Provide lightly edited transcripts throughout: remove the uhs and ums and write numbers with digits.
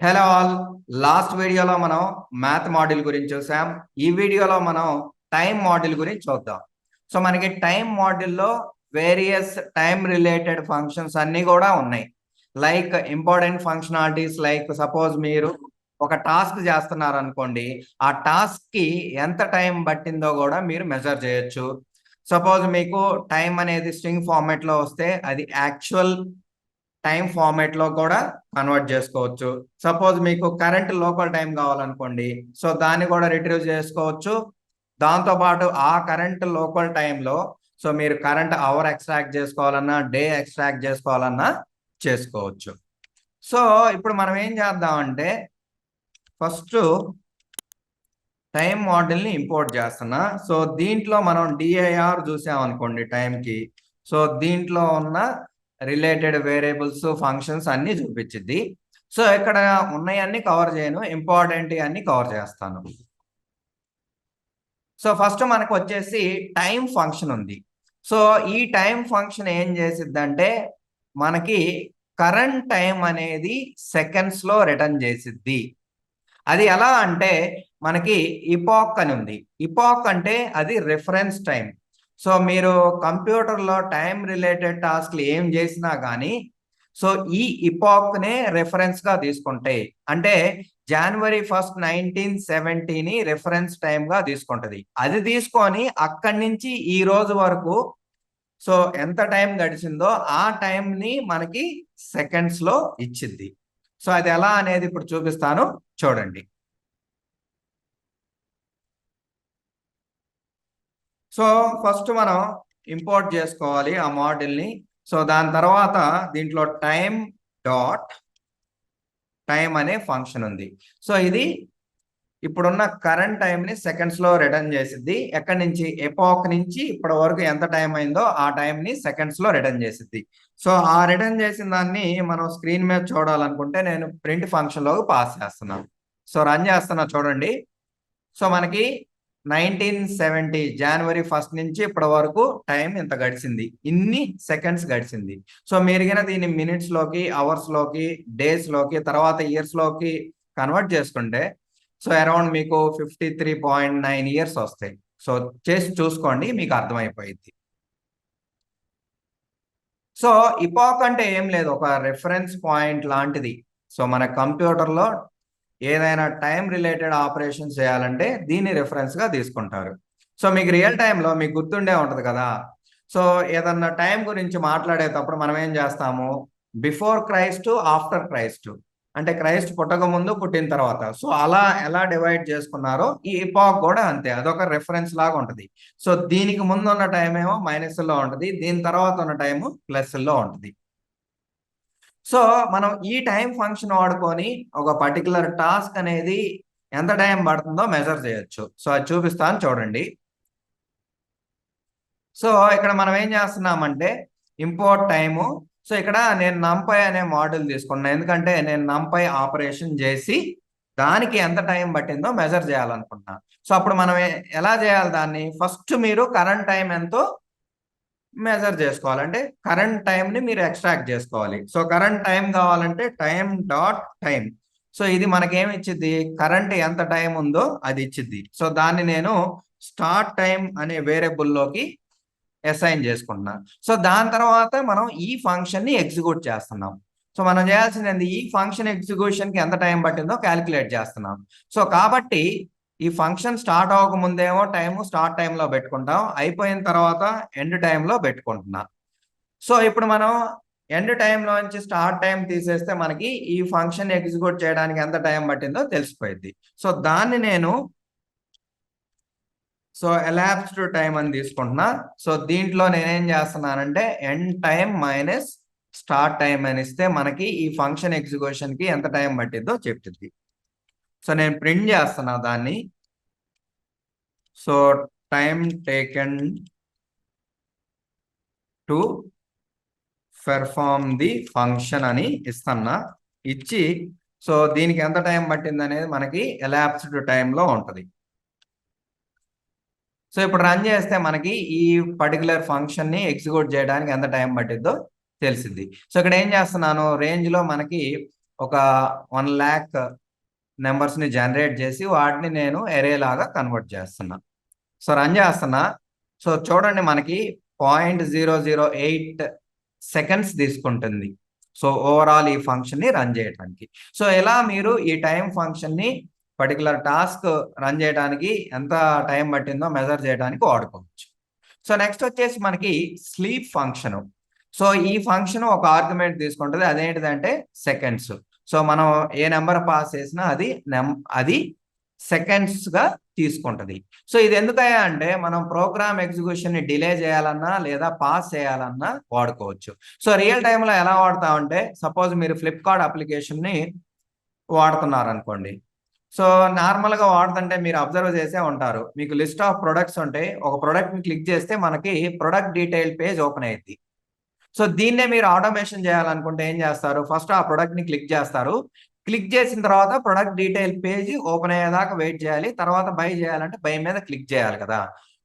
Hello all. Last వీడియోలో మనం math module గురించి చూసాం. ఈ వీడియోలో మనం టైం మాడ్యూల్ గురించి చూద్దాం. సో మనకి టైం మాడ్యూల్లో వేరియస్ టైం రిలేటెడ్ ఫంక్షన్స్ అన్నీ కూడా ఉన్నాయి. Like important functionalities, like suppose మీరు ఒక టాస్క్ చేస్తున్నారు అనుకోండి, ఆ టాస్క్ కి ఎంత టైం పట్టిందో కూడా మీరు మెజర్ చేయొచ్చు. సపోజ్ మీకు టైం అనేది స్ట్రింగ్ ఫార్మాట్ లో వస్తే అది యాక్చువల్ టైం ఫార్మాట్ లో కూడా కన్వర్ట్ చేసుకోవచ్చు. సపోజ్ మీకు కరెంట్ లోకల్ టైం కావాలనుకోండి, సో దాన్ని కూడా రిట్రీవ్ చేసుకోవచ్చు. దాంతో పాటు ఆ కరెంట్ లోకల్ టైంలో సో మీరు కరెంట్ అవర్ ఎక్స్ట్రాక్ట్ చేసుకోవాలన్నా, డే ఎక్స్ట్రాక్ట్ చేసుకోవాలన్నా చేసుకోవచ్చు. సో ఇప్పుడు మనం ఏం చేద్దామంటే, ఫస్ట్ టైం మోడల్ ని ఇంపోర్ట్ చేస్తున్నా. సో దీంట్లో మనం డిఐఆర్ చూసామనుకోండి టైంకి, సో దీంట్లో ఉన్న రిలేటెడ్ వేరియబుల్స్, ఫంక్షన్స్ అన్ని చూపించింది. సో ఇక్కడ ఉన్నాయన్నీ కవర్ చేయను, ఇంపార్టెంట్ అన్ని కవర్ చేస్తాను. సో ఫస్ట్ మనకు వచ్చేసి టైం ఫంక్షన్ ఉంది. సో ఈ టైం ఫంక్షన్ ఏం చేసిద్దంటే, మనకి కరెంట్ టైం అనేది సెకండ్స్ లో రిటర్న్ చేసిద్ది. అది ఎలా అంటే, మనకి ఇపాక్ అని ఉంది. ఇపాక్ అంటే అది రిఫరెన్స్ టైం. సో మీరు కంప్యూటర్లో టైం రిలేటెడ్ టాస్క్లు ఏం చేసినా కానీ సో ఈ ఇపాక్ నే రెఫరెన్స్ గా తీసుకుంటాయి. అంటే జనవరి 1 1970ని రెఫరెన్స్ టైం గా తీసుకుంటది. అది తీసుకొని అక్కడి నుంచి ఈ రోజు వరకు సో ఎంత టైం గడిచిందో ఆ టైం ని మనకి సెకండ్స్ లో ఇచ్చింది. సో అది ఎలా అనేది ఇప్పుడు చూపిస్తాను, చూడండి. సో ఫస్ట్ మనం ఇంపోర్ట్ చేసుకోవాలి ఆ మోడల్ని. సో దాని తర్వాత దీంట్లో టైం డాట్ టైం అనే ఫంక్షన్ ఉంది. సో ఇది ఇప్పుడున్న కరెంట్ టైంని సెకండ్స్ లో రిటర్న్ చేసిద్ది. ఎక్కడి నుంచి, ఎపాక్ నుంచి ఇప్పటి వరకు ఎంత టైం అయిందో ఆ టైంని సెకండ్స్ లో రిటర్న్ చేసిద్ది. సో ఆ రిటర్న్ చేసిన దాన్ని మనం స్క్రీన్ మీద చూడాలనుకుంటే నేను ప్రింట్ ఫంక్షన్ లో పాస్ చేస్తున్నాను. సో రన్ చేస్తున్నా, చూడండి. సో మనకి 1970 జనవరి 1 నుంచి ఇప్పటి వరకు టైం ఇంత గడిచింది, ఇన్ని సెకండ్స్ గడిచింది. సో మీరు కనుక దీన్ని మినిట్స్ లోకి, అవర్స్ లోకి, డేస్ లోకి, తర్వాత ఇయర్స్ లోకి కన్వర్ట్ చేసుకుంటే సో అరౌండ్ మీకు 53.9 ఇయర్స్ వస్తాయి. సో చేసి చూసుకోండి, మీకు అర్థమైపోయింది. సో ఇపాక్ అంటే ఏం లేదు, ఒక రెఫరెన్స్ పాయింట్ లాంటిది. సో మన కంప్యూటర్లో ఏదైనా టైం రిలేటెడ్ ఆపరేషన్స్ చేయాలంటే దీన్ని రెఫరెన్స్ గా తీసుకుంటారు. సో మీకు రియల్ టైంలో మీకు గుర్తుండే ఉంటది కదా, సో ఏదన్నా టైం గురించి మాట్లాడేటప్పుడు మనం ఏం చేస్తాము, బిఫోర్ క్రైస్ట్, ఆఫ్టర్ క్రైస్ట్, అంటే క్రైస్ట్ పుట్టక ముందు, పుట్టిన తర్వాత. సో అలా ఎలా డివైడ్ చేసుకున్నారో ఈ ఎపాక్ కూడా అంతే, అదొక రెఫరెన్స్ లాగా ఉంటది. సో దీనికి ముందు ఉన్న టైం ఏమో మైనస్ లో ఉంటది, దీని తర్వాత ఉన్న టైము ప్లస్ లో ఉంటది. సో మనం ఈ టైం ఫంక్షన్ వాడుకొని ఒక పర్టికులర్ టాస్క్ అనేది ఎంత టైం పడుతుందో మెజర్ చేయొచ్చు. సో అది చూపిస్తాను, చూడండి. సో ఇక్కడ మనం ఏం చేస్తున్నామంటే ఇంపోర్ట్ టైము. సో ఇక్కడ నేను numpy అనే మోడల్ తీసుకున్నాను, ఎందుకంటే నేను numpy ఆపరేషన్ చేసి దానికి ఎంత టైం పట్టిందో మెజర్ చేయాలనుకుంటున్నాను. సో అప్పుడు మనం ఎలా చేయాలి దాన్ని, ఫస్ట్ మీరు కరెంట్ టైం ఎంతో మెజర్ చేసుకోవాలి. అంటే కరెంట్ టైంని మీరు ఎక్స్ట్రాక్ట్ చేసుకోవాలి. సో కరెంట్ టైం కావాలంటే టైం డాట్ టైం. సో ఇది మనకేమి ఇచ్చిద్ది, కరెంట్ ఎంత టైం ఉందో అది ఇచ్చిద్ది. సో దాన్ని నేను స్టార్ట్ టైం అనే వేరియబుల్లోకి అసైన్ చేసుకుంటున్నాను. సో దాని తర్వాత మనం ఈ ఫంక్షన్ ని ఎగ్జిక్యూట్ చేస్తున్నాం. సో మనం చేయాల్సింది ఈ ఫంక్షన్ ఎగ్జిక్యూషన్ కి ఎంత టైం పట్టిందో క్యాలిక్యులేట్ చేస్తున్నాం. సో కాబట్టి ఈ ఫంక్షన్ స్టార్ట్ అవ్వక ముందేమో టైము స్టార్ట్ టైంలో పెట్టుకుంటాం, అయిపోయిన తర్వాత ఎండ్ టైంలో పెట్టుకుంటున్నాం. సో ఇప్పుడు మనం ఎండ్ టైంలో నుంచి స్టార్ట్ టైం తీసేస్తే మనకి ఈ ఫంక్షన్ ఎగ్జిక్యూట్ చేయడానికి ఎంత టైం పట్టిందో తెలిసిపోయింది. సో దాన్ని నేను సో ఎలాప్స్డ్ టైం అని తీసుకుంటున్నా. సో దీంట్లో నేనేం చేస్తున్నానంటే end time minus start time అని ఇస్తే మనకి ఈ ఫంక్షన్ ఎగ్జిక్యూషన్ కి ఎంత టైం పట్టిందో చెప్తుంది. సో నేను ప్రింట్ చేస్తున్నా దాన్ని. So time taken to perform the function అని ఇస్తున్నా. ఇచ్చి సో దీనికి ఎంత టైం పట్టింది అనేది మనకి ఎలాప్స్డ్ టైంలో ఉంటుంది. సో ఇప్పుడు రన్ చేస్తే మనకి ఈ పర్టికులర్ ఫంక్షన్ ని ఎగ్జిక్యూట్ చేయడానికి ఎంత టైం పట్టిద్దో తెలిసింది. సో ఇక్కడ ఏం చేస్తున్నాను, రేంజ్ లో మనకి ఒక 1,00,000 నెంబర్స్ని జనరేట్ చేసి వాటిని నేను ఎరే లాగా కన్వర్ట్ చేస్తున్నా. సో రన్ చేస్తున్నా. సో చూడండి మనకి 0.008 సెకండ్స్ తీసుకుంటుంది. సో ఓవరాల్ ఈ ఫంక్షన్ని రన్ చేయడానికి. సో ఇలా మీరు ఈ టైం ఫంక్షన్ని పర్టికులర్ టాస్క్ రన్ చేయడానికి ఎంత టైం పట్టిందో మెజర్ చేయడానికి వాడుకోవచ్చు. సో నెక్స్ట్ వచ్చేసి మనకి స్లీప్ ఫంక్షన్. సో ఈ ఫంక్షన్ ఒక ఆర్గ్యుమెంట్ తీసుకుంటుంది. అదేంటిదంటే సెకండ్స్. సో మనం ఏ నెంబర్ పాస్ చేసినా అది సెకండ్స్ గా తీసుకుంటది. సో ఇది ఎందుకయ్యా అంటే మనం ప్రోగ్రామ్ ఎగ్జిక్యూషన్ ని డిలే చేయాలన్నా లేదా పాస్ చేయాలన్నా వాడుకోవచ్చు. సో రియల్ టైంలో ఎలా వాడతామంటే సపోజ్ మీరు ఫ్లిప్కార్ట్ అప్లికేషన్ ని వాడుతున్నారు అనుకోండి. సో నార్మల్గా వాడుతుంటే మీరు అబ్జర్వ్ చేసే ఉంటారు. మీకు లిస్ట్ ఆఫ్ ప్రొడక్ట్స్ ఉంటాయి. ఒక ప్రొడక్ట్ ని క్లిక్ చేస్తే మనకి ప్రొడక్ట్ డీటెయిల్ పేజ్ ఓపెన్ అయ్యింది. సో దీన్నే మీరు ఆటోమేషన్ చేయాలనుకుంటే ఏం చేస్తారు? ఫస్ట్ ఆ ప్రొడక్ట్ ని క్లిక్ చేస్తారు. క్లిక్ చేసిన తర్వాత ప్రొడక్ట్ డీటెయిల్ పేజ్ ఓపెన్ అయ్యేదాకా వెయిట్ చేయాలి. తర్వాత బై చేయాలంటే బై మీద క్లిక్ చేయాలి కదా.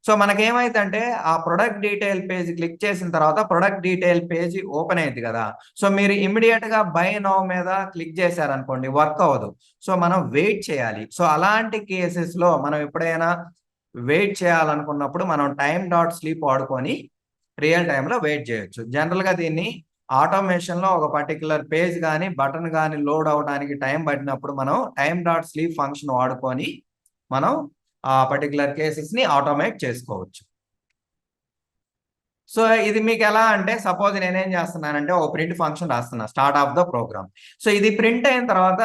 సో మనకేమైందంటే ఆ ప్రొడక్ట్ డీటెయిల్ పేజ్ క్లిక్ చేసిన తర్వాత ప్రొడక్ట్ డీటెయిల్ పేజ్ ఓపెన్ అయింది కదా. సో మీరు ఇమ్మీడియట్ గా బై నౌ మీద క్లిక్ చేశారనుకోండి వర్క్ అవ్వదు. సో మనం వెయిట్ చేయాలి. సో అలాంటి కేసెస్ లో మనం ఎప్పుడైనా వెయిట్ చేయాలనుకున్నప్పుడు మనం టైం డాట్ స్లీప్ వాడుకొని రియల్ టైంలో వెయిట్ చేయొచ్చు. జనరల్గా దీన్ని ఆటోమేషన్లో ఒక పర్టికులర్ పేజ్ కానీ బటన్ కానీ లోడ్ అవడానికి టైం పట్టినప్పుడు మనం టైం డాట్ స్లీప్ ఫంక్షన్ వాడుకొని మనం ఆ పర్టికులర్ కేసెస్ని ఆటోమేట్ చేసుకోవచ్చు. సో ఇది మీకు ఎలా అంటే సపోజ్ నేనేం చేస్తున్నానంటే ఒక ప్రింట్ ఫంక్షన్ రాస్తున్నా start of the program. So ఇది ప్రింట్ అయిన తర్వాత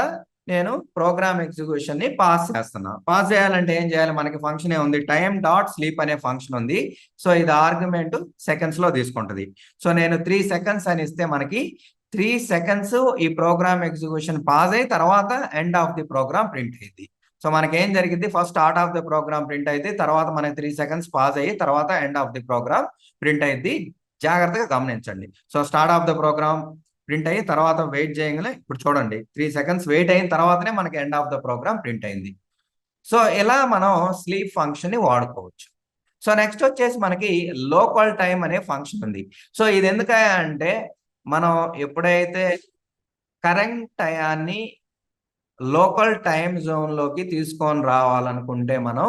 నేను ప్రోగ్రామ్ ఎగ్జిక్యూషన్ ని పాస్ చేస్తున్నా. పాస్ చేయాలంటే ఏం చేయాలి? మనకి ఫంక్షన్ ఉంది టైం డాట్ స్లీప్ అనే ఫంక్షన్ ఉంది. సో ఇది ఆర్గ్యుమెంట్ సెకండ్స్ లో తీసుకుంటది. సో నేను 3 సెకండ్స్ అని ఇస్తే మనకి 3 సెకండ్స్ ఈ ప్రోగ్రామ్ ఎగ్జిక్యూషన్ పాస్ అయ్యి తర్వాత end of the program print అయింది. సో మనకి ఏం జరిగింది? First start of the program print అయితే తర్వాత మనకి 3 సెకండ్స్ పాస్ అయ్యి తర్వాత end of the program print అయింది. జాగ్రత్తగా గమనించండి. So start of the program print అయ్యి తర్వాత వెయిట్ చేయగానే ఇప్పుడు చూడండి 3 సెకండ్స్ వెయిట్ అయిన తర్వాతనే మనకి end of the program print అయింది. సో ఇలా మనం స్లీప్ ఫంక్షన్ ని వాడుకోవచ్చు. సో నెక్స్ట్ వచ్చేసి మనకి లోకల్ టైం అనే ఫంక్షన్ ఉంది. సో ఇది ఎందుకంటే మనం ఎప్పుడైతే కరెంట్ టయాన్ని లోకల్ టైం జోన్ లోకి తీసుకొని రావాలనుకుంటే మనం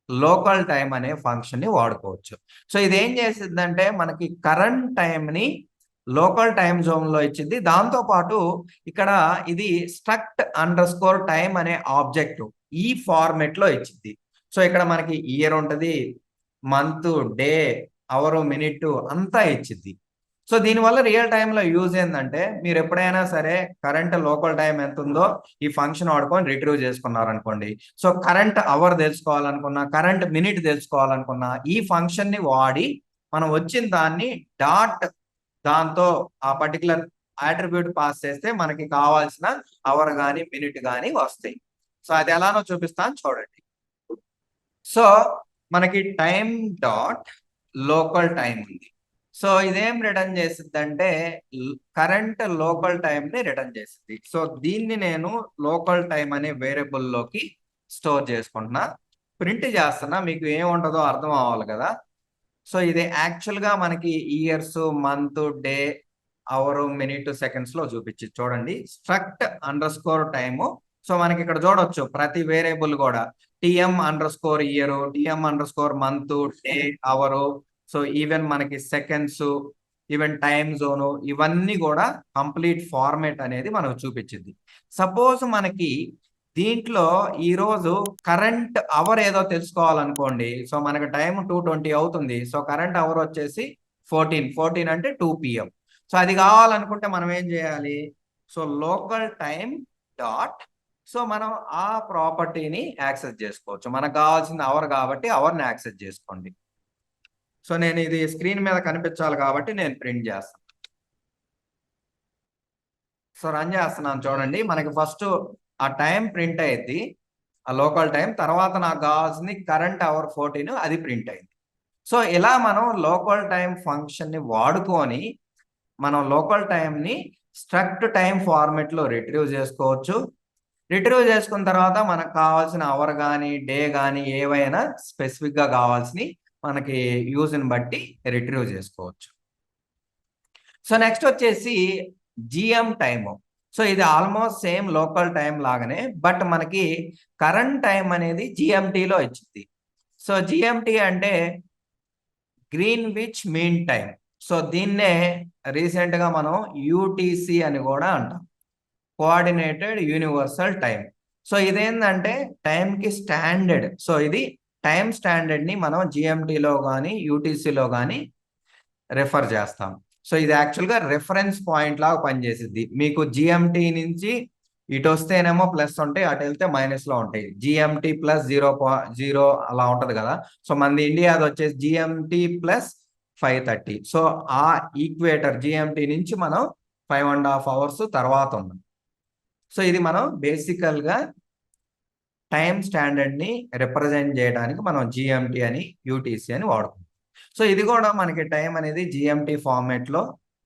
లోకల్ టైం అనే ఫంక్షన్ ని వాడుకోవచ్చు. సో ఇది ఏం చేసిద్దంటే మనకి కరెంట్ టైం ని లోకల్ టైం జోన్ లో ఇచ్చింది. దాంతో పాటు ఇక్కడ ఇది strct_time అనే ఆబ్జెక్ట్ ఈ ఫార్మెట్ లో ఇచ్చింది. సో ఇక్కడ మనకి ఇయర్ ఉంటది, మంత్, డే, అవర్, మినిట్ అంతా ఇచ్చింది. సో దీనివల్ల రియల్ టైంలో యూజ్ ఏంటంటే మీరు ఎప్పుడైనా సరే కరెంట్ లోకల్ టైం ఎంత ఉందో ఈ ఫంక్షన్ వాడుకొని రిట్రీవ్ చేసుకున్నారనుకోండి. సో కరెంట్ అవర్ తెలుసుకోవాలనుకున్నా, కరెంట్ మినిట్ తెలుసుకోవాలనుకున్నా ఈ ఫంక్షన్ ని వాడి మనం వచ్చిన దాన్ని డాట్ దాంతో ఆ పర్టికులర్ అట్రిబ్యూట్ పాస్ చేస్తే మనకి కావాల్సిన అవర్ కానీ మినిట్ కానీ వస్తాయి. సో అది ఎలానో చూపిస్తాను చూడండి. సో మనకి టైం డాట్ లోకల్ టైం ఉంది. సో ఇదేం రిటర్న్ చేసిద్ది అంటే కరెంట్ లోకల్ టైం ని రిటర్న్ చేసింది. సో దీన్ని నేను లోకల్ టైం అనే వేరియబుల్ లోకి స్టోర్ చేసుకుంటున్నా, ప్రింట్ చేస్తున్నా. మీకు ఏముంటుందో అర్థం అవ్వాలి కదా. సో ఇది యాక్చువల్ గా మనకి years, month, day, hour, minute, seconds లో చూపించి చూడండి struct_time. సో మనకి ఇక్కడ చూడొచ్చు ప్రతి వేరియబుల్ కూడా tm_year, tm_month, day, hour, so even మనకి సెకండ్స్, ఈవెన్ టైమ్ జోను ఇవన్నీ కూడా కంప్లీట్ ఫార్మేట్ అనేది మనకు చూపించింది. సపోజ్ మనకి దీంట్లో ఈరోజు కరెంట్ అవర్ ఏదో తెలుసుకోవాలనుకోండి. సో మనకి టైం 2:20 అవుతుంది. సో కరెంట్ అవర్ వచ్చేసి 14 అంటే 2 PM. సో అది కావాలనుకుంటే మనం ఏం చేయాలి? So local time dot, so మనం ఆ ప్రాపర్టీని యాక్సెస్ చేసుకోవచ్చు. మనకు కావాల్సిన అవర్ కాబట్టి అవర్ని యాక్సెస్ చేసుకోండి. సో నేను ఇది స్క్రీన్ మీద కనిపించాలి కాబట్టి నేను ప్రింట్ చేస్తాను. సో రన్ చేస్తున్నాను చూడండి. మనకి ఫస్ట్ ఆ టైం ప్రింట్ అయ్యింది, ఆ లోకల్ టైం. తర్వాత నాకు కావాల్సింది కరెంట్ అవర్ 14, అది ప్రింట్ అయింది. సో ఇలా మనం లోకల్ టైం ఫంక్షన్ ని వాడుకొని మనం లోకల్ టైంని strct_time ఫార్మెట్ లో రిట్రీవ్ చేసుకోవచ్చు. రిట్రీవ్ చేసుకున్న తర్వాత మనకు కావాల్సిన అవర్ కానీ డే కానీ ఏవైనా స్పెసిఫిక్ గా కావాల్సినవి మనకి యూజ్ని బట్టి రిట్రీవ్ చేసుకోవచ్చు. సో నెక్స్ట్ వచ్చేసి GM టైమ్. సో సో ఇది ఆల్మోస్ట్ సేమ్ లోకల్ టైం లాగానే, బట్ మనకి కరెంట్ టైం అనేది జిఎంటీలో ఇచ్చింది. సో జిఎంటీ అంటే గ్రీన్విచ్ మీన్ టైం. సో దీన్నే రీసెంట్గా మనం యూటీసీ అని కూడా అంటాం, కోఆర్డినేటెడ్ యూనివర్సల్ టైం. సో ఇదేంటంటే టైంకి స్టాండర్డ్. సో ఇది టైం స్టాండర్డ్ని మనం జిఎంటీలో కానీ యూటీసీలో కానీ రెఫర్ చేస్తాం. సో ఇది యాక్చువల్గా రెఫరెన్స్ పాయింట్ లాగా పనిచేసిద్ది. మీకు జిఎంటీ నుంచి ఇటు వస్తేనేమో ప్లస్ ఉంటాయి, అటు వెళ్తే మైనస్లో ఉంటాయి. జిఎంటీ ప్లస్ 0.0 అలా ఉంటుంది కదా. సో మనది ఇండియాది వచ్చేసి జిఎంటీ ప్లస్ 5:30. సో ఆ ఈక్వేటర్ జిఎంటీ నుంచి మనం 5.5 hours తర్వాత ఉన్నాం. సో ఇది మనం బేసికల్గా టైం స్టాండర్డ్ని రిప్రజెంట్ చేయడానికి మనం జిఎంటీ అని యూటీసీ అని వాడుకుంటాం. సో ఇది కూడా మనకి టైం అనేది జిఎంటీ ఫార్మేట్లో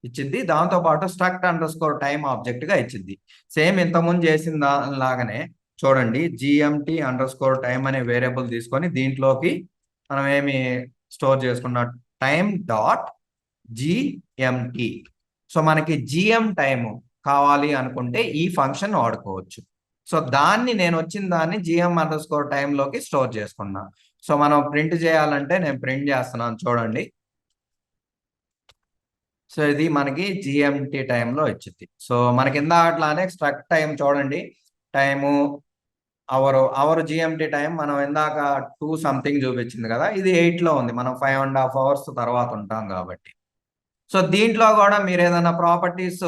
ఇచ్చింది. దాంతోపాటు struct_time ఆబ్జెక్ట్గా ఇచ్చింది. సేమ్ ఇంతకుముందు చేసిన దానిలాగానే చూడండి, gmt_time అనే వేరియబుల్ తీసుకొని దీంట్లోకి మనం ఏమి స్టోర్ చేసుకున్న టైం డాట్ జిఎంటీ. సో మనకి జిఎం టైము కావాలి అనుకుంటే ఈ ఫంక్షన్ వాడుకోవచ్చు. సో దాన్ని నేను వచ్చిన దాన్ని gm_time లోకి స్టోర్ చేసుకున్నా. సో మనం ప్రింట్ చేయాలంటే నేను ప్రింట్ చేస్తున్నాను చూడండి. సో ఇది మనకి జిఎంటీ టైంలో వచ్చింది. సో మనకి ఇందాకట్లానే స్ట్రక్ట్ టైం చూడండి, టైము అవర్ జిఎంటీ టైం మనం ఇందాక 2 something చూపించింది కదా, ఇది 8లో ఉంది. మనం 5.5 hours తర్వాత ఉంటాం కాబట్టి. సో దీంట్లో కూడా మీరు ఏదైనా ప్రాపర్టీస్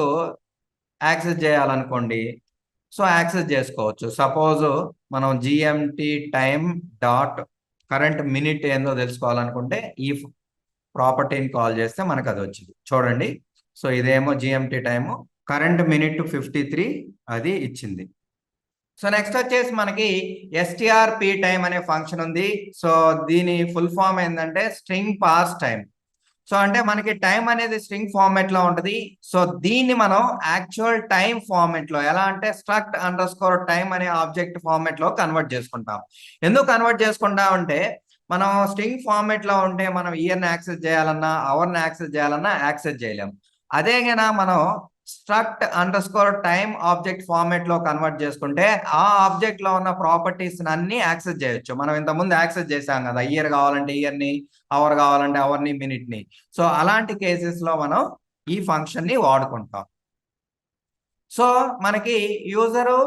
యాక్సెస్ చేయాలనుకోండి, సో యాక్సెస్ చేసుకోవచ్చు. సపోజ్ మనం GMT time dot current minute ఏందో తెలుసుకోవాలనుకుంటే ఈ ప్రాపర్టీని కాల్ చేస్తే మనకు అది వచ్చింది చూడండి. సో ఇదేమో జిఎంటీ టైము, కరెంట్ మినిట్ 53 అది ఇచ్చింది. సో నెక్స్ట్ వచ్చేసి మనకి strptime అనే ఫంక్షన్ ఉంది. సో దీని ఫుల్ ఫామ్ ఏంటంటే స్ట్రింగ్ పాస్ టైం. సో అంటే మనకి టైం అనేది స్ట్రింగ్ ఫార్మాట్ లో ఉంటుంది. సో దీన్ని మనం యాక్చువల్ టైం ఫార్మాట్ లో ఎలా అంటే struct_time అనే ఆబ్జెక్ట్ ఫార్మాట్ లో కన్వర్ట్ చేసుకుంటాం. ఎందుకు కన్వర్ట్ చేసుకుంటాం అంటే మనం స్ట్రింగ్ ఫార్మాట్ లో ఉంటే మనం ఇయర్ని యాక్సెస్ చేయాలన్నా అవర్ని యాక్సెస్ చేయాలన్నా యాక్సెస్ చేయలేం. అదే గనా మనం struct_time ఆబ్జెక్ట్ ఫార్మాట్ లో కన్వర్ట్ చేసుకుంటే ఆ ఆబ్జెక్ట్ లో ఉన్న ప్రాపర్టీస్ అన్ని యాక్సెస్ చేయొచ్చు. మనం ఇంతకుముందు యాక్సెస్ చేసాం కదా, ఇయర్ కావాలంటే ఇయర్ని, అవర్ కావాలంటే అవర్ని, మినిట్ని. సో అలాంటి కేసెస్ లో మనం ఈ ఫంక్షన్ ని వాడుకుంటాం. సో మనకి యూజరు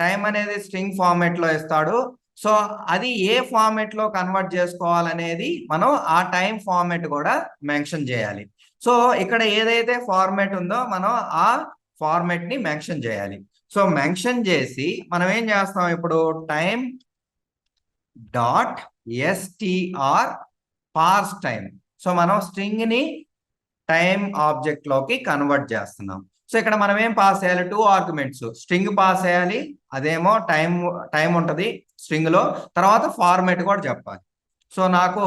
టైం అనేది స్ట్రింగ్ ఫార్మాట్ లో ఇస్తాడు. సో అది ఏ ఫార్మాట్ లో కన్వర్ట్ చేసుకోవాలనేది మనం ఆ టైం ఫార్మాట్ కూడా మెన్షన్ చేయాలి. సో ఇక్కడ ఏదైతే ఫార్మాట్ ఉందో మనం ఆ ఫార్మాట్ ని మెన్షన్ చేయాలి. సో మెన్షన్ చేసి మనం ఏం చేస్తాం, ఇప్పుడు time dot str parse time. So మనం స్ట్రింగ్ ని టైం ఆబ్జెక్ట్ లోకి కన్వర్ట్ చేస్తున్నాం. సో ఇక్కడ మనం ఏం పాస్ చేయాలి, 2 ఆర్గ్యుమెంట్స్, స్ట్రింగ్ పాస్ చేయాలి, అదేమో టైం ఉంటుంది స్ట్రింగ్ లో, తర్వాత ఫార్మాట్ కూడా చెప్పాలి. సో నాకు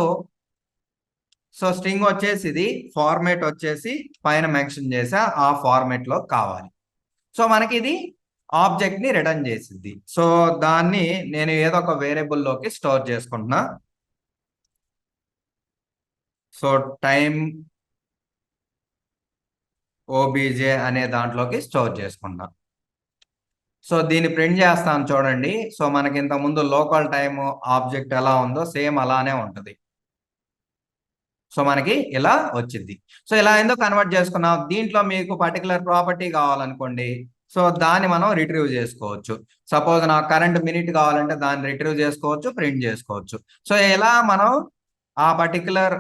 స్ట్రింగ్ వచ్చేసి ఇది, ఫార్మాట్ వచ్చేసి పైన మెన్షన్ చేసా ఆ ఫార్మాట్ లో కావాలి. సో మనకి ఇది ఆబ్జెక్ట్ ని రిటర్న్ చేసిద్ది. సో దాన్ని నేను ఏదో ఒక వేరియబుల్ లోకి స్టోర్ చేసుకుంటున్నా. సో టైం ఓబీజే అనే దాంట్లోకి స్టోర్ చేసుకుంటాం. సో దీన్ని ప్రింట్ చేస్తాను చూడండి. సో మనకి ఇంత ముందు లోకల్ టైం ఆబ్జెక్ట్ ఎలా ఉందో సేమ్ అలానే ఉంటుంది. సో మనకి ఇలా వచ్చింది. సో ఇలా ఎందుకు కన్వర్ట్ చేసుకున్నాం, దీంట్లో మీకు పర్టికులర్ ప్రాపర్టీ కావాలనుకోండి, సో దాన్ని మనం రిట్రీవ్ చేసుకోవచ్చు. సపోజ్ నాకు కరెంట్ మినిట్ కావాలంటే దాన్ని రిట్రీవ్ చేసుకోవచ్చు, ప్రింట్ చేసుకోవచ్చు. సో ఇలా మనం ఆ పర్టికులర్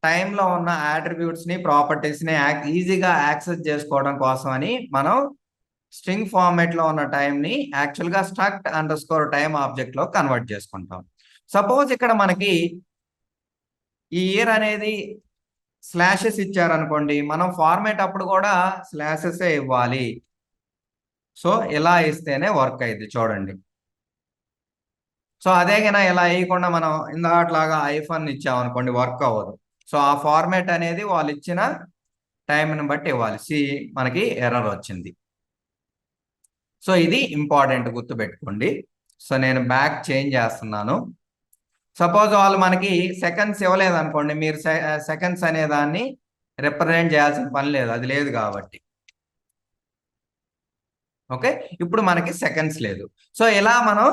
టైంలో ఉన్న యాట్రిబ్యూట్స్ ని, ప్రాపర్టీస్ ని ఈజీగా యాక్సెస్ చేసుకోవడం కోసం అని మనం స్ట్రింగ్ ఫార్మాట్ లో ఉన్న టైం ని యాక్చువల్ గా struct_time ఆబ్జెక్ట్ లో కన్వర్ట్ చేసుకుంటాం. సపోజ్ ఇక్కడ మనకి ఈ ఇయర్ అనేది స్లాషెస్ ఇచ్చారనుకోండి, మనం ఫార్మాట్ అప్పుడు కూడా స్లాషెస్ ఇవ్వాలి. సో ఇలా ఇస్తేనే వర్క్ అయింది చూడండి. సో అదే కన్నా ఇలా వేయకుండా మనం ఇందాట్లాగా ఐఫోన్ ఇచ్చామనుకోండి, వర్క్ అవ్వదు. సో ఆ ఫార్మాట్ అనేది వాళ్ళు ఇచ్చిన టైంని బట్టి ఇవ్వాలి. మనకి ఎర్రర్ వచ్చింది. సో ఇది ఇంపార్టెంట్, గుర్తుపెట్టుకోండి. సో నేను బ్యాక్ చేంజ్ చేస్తున్నాను. సపోజ్ వాళ్ళు మనకి సెకండ్స్ ఇవ్వలేదు అనుకోండి, మీరు సెకండ్స్ అనే దాన్ని రిప్రజెంట్ చేయాల్సిన పని లేదు, అది లేదు కాబట్టి. ఓకే, ఇప్పుడు మనకి సెకండ్స్ లేదు. సో ఇలా మనం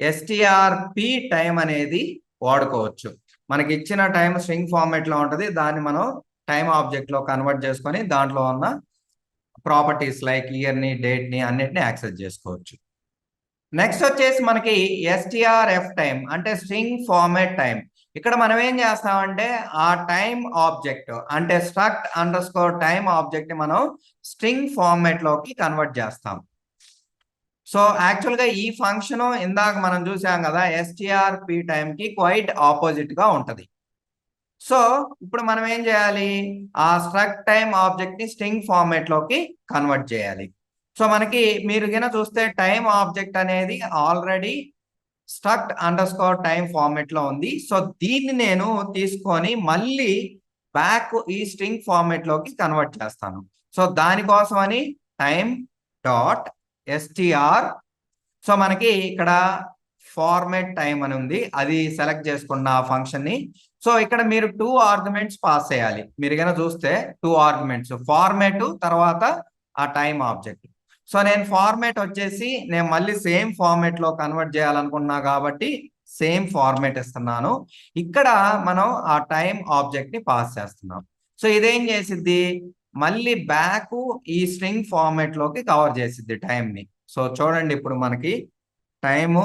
ఎస్టిఆర్పి టైం అనేది వాడుకోవచ్చు. మనకి ఇచ్చిన టైం స్ట్రింగ్ ఫార్మాట్ లో ఉంటది, దాన్ని మనం టైం ఆబ్జెక్ట్ లో కన్వర్ట్ చేసుకొని దాంట్లో ఉన్న ప్రాపర్టీస్ లైక్ ఇయర్ ని, డేట్ ని అన్నిటిని యాక్సెస్ చేసుకోవచ్చు. నెక్స్ట్ వచ్చేసి మనకి ఎస్టిఆర్ఎఫ్ టైం అంటే స్ట్రింగ్ ఫార్మాట్ టైం. ఇక్కడ మనం ఏం చేస్తామంటే ఆ టైం ఆబ్జెక్ట్ అంటే struct under score time object ని మనం స్ట్రింగ్ ఫార్మాట్ లోకి కన్వర్ట్ చేస్తాం. సో యాక్చువల్ గా ఈ ఫంక్షన్ ఇందాక మనం చూసాం కదా ఎస్టిఆర్పి టైం కి క్వైట్ ఆపోజిట్ గా ఉంటది. సో ఇప్పుడు మనం ఏం చేయాలి, ఆ స్ట్రక్ట్ టైం ఆబ్జెక్ట్ ని స్ట్రింగ్ ఫార్మాట్ లోకి కన్వర్ట్ చేయాలి. సో మనకి మీరు గిన చూస్తే టైం ఆబ్జెక్ట్ అనేది already struct under score time format లో ఉంది. సో దీన్ని నేను తీసుకొని మళ్ళీ బ్యాక్ ఈ స్ట్రింగ్ ఫార్మాట్ లోకి కన్వర్ట్ చేస్తాను. సో దానికోసమని టైం డాట్ ఎస్టిఆర్, సో మనకి ఇక్కడ ఫార్మాట్ టైం అని ఉంది, అది సెలెక్ట్ చేసుకున్న ఆ ఫంక్షన్ ని. సో ఇక్కడ మీరు 2 ఆర్గ్యుమెంట్స్ పాస్ చేయాలి. మీరు కనుక చూస్తే 2 ఆర్గ్యుమెంట్స్ ఫార్మాట్ తర్వాత ఆ టైం ఆబ్జెక్ట్. సో నేను ఫార్మాట్ వచ్చేసి నేను మళ్ళీ సేమ్ ఫార్మాట్ లో కన్వర్ట్ చేయాలనుకుంటున్నా కాబట్టి సేమ్ ఫార్మాట్ ఇస్తున్నాను. ఇక్కడ మనం ఆ టైం ఆబ్జెక్ట్ ని పాస్ చేస్తున్నాం. సో ఇదేం చేసిద్ది, మళ్ళీ బ్యాక్ ఈ స్ట్రింగ్ ఫార్మాట్ లోకి కవర్ చేసిద్ది టైం ని. సో చూడండి ఇప్పుడు మనకి టైము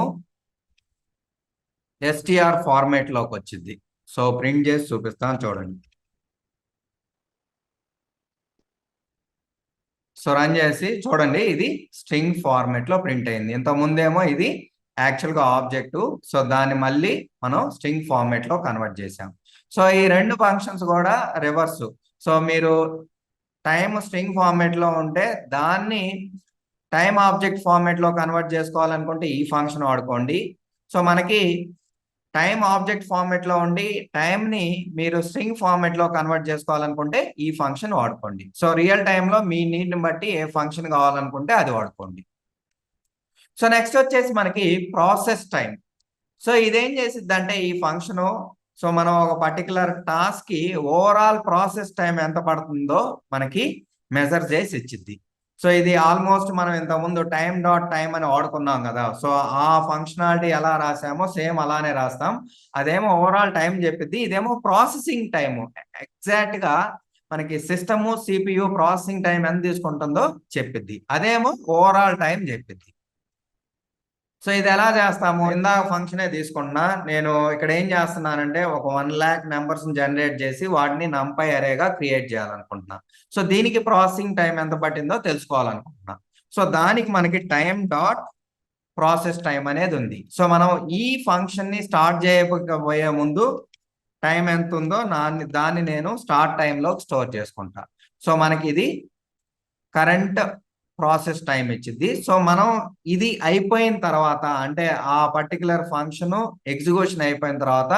ఎస్టిఆర్ ఫార్మాట్ లోకి వచ్చింది. సో ప్రింట్ చేసి చూపిస్తాను చూడండి. సో రన్ చేసి చూడండి, ఇది స్ట్రింగ్ ఫార్మాట్ లో ప్రింట్ అయింది. ఇంత ముందేమో ఇది యాక్చువల్ గా ఆబ్జెక్ట్, సో దాన్ని మళ్ళీ మనం స్ట్రింగ్ ఫార్మాట్ లో కన్వర్ట్ చేసాం. సో ఈ రెండు ఫంక్షన్స్ కూడా రివర్స్. సో మీరు టైం స్ట్రింగ్ ఫార్మాట్ లో ఉంటే దాన్ని టైం ఆబ్జెక్ట్ ఫార్మాట్ లో కన్వర్ట్ చేసుకోవాలనుకుంటే ఈ ఫంక్షన్ వాడుకోండి. సో మనకి టైం ఆబ్జెక్ట్ ఫార్మాట్ లో ఉండి టైం ని మీరు స్ట్రింగ్ ఫార్మాట్ లో కన్వర్ట్ చేసుకోవాలనుకుంటే ఈ ఫంక్షన్ వాడుకోండి. సో రియల్ టైంలో మీ నీడ్ ని బట్టి ఏ ఫంక్షన్ కావాలనుకుంటే అది వాడుకోండి. సో నెక్స్ట్ వచ్చేసి మనకి ప్రాసెస్ టైం. సో ఇదేం చేసిద్ది అంటే ఈ ఫంక్షన్, సో మనం ఒక పర్టికులర్ టాస్క్ కి ఓవరాల్ ప్రాసెస్ టైం ఎంత పడుతుందో మనకి మెజర్ చేసి ఇచ్చిద్ది. సో ఇది ఆల్మోస్ట్ మనం ఇంతకుముందు టైం డాట్ టైం అని వాడుకున్నాం కదా. సో ఆ ఫంక్షనాలిటీ ఎలా రాసామో సేమ్ అలానే రాస్తాం. అదేమో ఓవరాల్ టైం చెప్పిద్ది, ఇదేమో ప్రాసెసింగ్ టైం. ఎగ్జాక్ట్ గా మనకి సిస్టమ్ సిపియు ప్రాసెసింగ్ టైం ఎంత తీసుకుంటుందో చెప్పిద్ది, అదేమో ఓవరాల్ టైం చెప్పిద్ది. సో ఇది ఎలా చేస్తాము, ఇందాక ఫంక్షనే తీసుకుంటున్నా. నేను ఇక్కడ ఏం చేస్తున్నానంటే ఒక 1,00,000 నెంబర్స్ జనరేట్ చేసి వాటిని numpy arrayగా క్రియేట్ చేయాలనుకుంటున్నా. సో దీనికి ప్రాసెసింగ్ టైం ఎంత పట్టిందో తెలుసుకోవాలనుకుంటున్నా. సో దానికి మనకి టైం డాట్ ప్రాసెస్ టైం అనేది ఉంది. సో మనం ఈ ఫంక్షన్ ని స్టార్ట్ చేయకపోయే ముందు టైం ఎంత ఉందో దాన్ని నేను స్టార్ట్ టైంలో స్టోర్ చేసుకుంటా. సో మనకి ఇది కరెంట్ ప్రాసెస్ టైం ఇచ్చింది. సో మనం ఇది అయిపోయిన తర్వాత అంటే ఆ పర్టికులర్ ఫంక్షన్ ఎగ్జిక్యూషన్ అయిపోయిన తర్వాత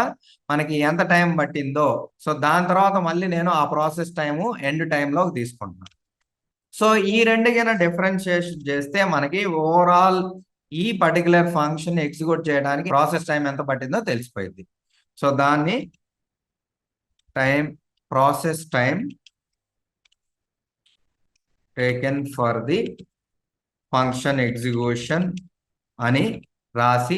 మనకి ఎంత టైం పట్టిందో, సో దాని తర్వాత మళ్ళీ నేను ఆ ప్రాసెస్ టైము ఎండ్ టైంలోకి తీసుకుంటున్నాను. సో ఈ రెండు కింద డిఫరెన్షియేషన్ చేస్తే మనకి ఓవరాల్ ఈ పర్టికులర్ ఫంక్షన్ ఎగ్జిక్యూట్ చేయడానికి ప్రాసెస్ టైం ఎంత పట్టిందో తెలిసిపోయింది. సో దాన్ని process time taken for the function execution అని రాసి,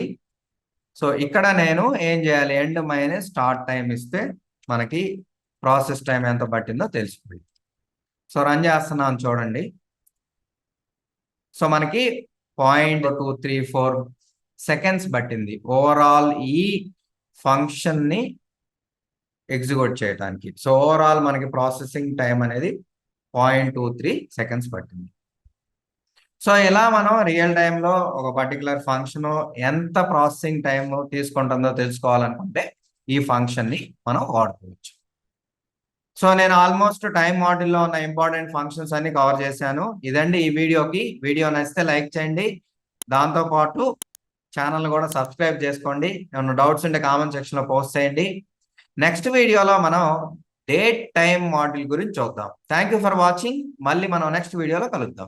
సో ఇక్కడ నేను ఏం చేయాలి, ఎండ్ మైనస్ స్టార్ట్ టైం ఇస్తే మనకి ప్రాసెస్ టైం ఎంత పట్టిందో తెలిసిపోయింది. సో రన్ చేస్తున్నాను చూడండి. సో మనకి 0.234 సెకండ్స్ పట్టింది ఓవరాల్ ఈ ఫంక్షన్ ని ఎగ్జిక్యూట్ చేయడానికి. సో ఓవరాల్ మనకి ప్రాసెసింగ్ టైం అనేది 0.23 సెకండ్స్ పట్టింది. సో ఇలా మనం రియల్ టైంలో ఒక పర్టికులర్ ఫంక్షన్ ఎంత ప్రాసెసింగ్ టైం తీసుకుంటుందో తెలుసుకోవాలనుకుంటే ఈ ఫంక్షన్ ని మనం వాడుకోవచ్చు. సో నేను ఆల్మోస్ట్ టైం మాడ్యూల్లో ఉన్న ఇంపార్టెంట్ ఫంక్షన్స్ అన్ని కవర్ చేశాను. ఇదండి ఈ వీడియోకి. వీడియో నచ్చితే లైక్ చేయండి, దాంతోపాటు ఛానల్ కూడా సబ్స్క్రైబ్ చేసుకోండి. ఏమైనా డౌట్స్ ఉంటే కామెంట్ సెక్షన్ లో పోస్ట్ చేయండి. నెక్స్ట్ వీడియోలో మనం డేట్ టైం మాడ్యూల్ గురించి చూద్దాం. Thank you for watching. మళ్ళీ మనం నెక్స్ట్ వీడియోలో కలుద్దాం.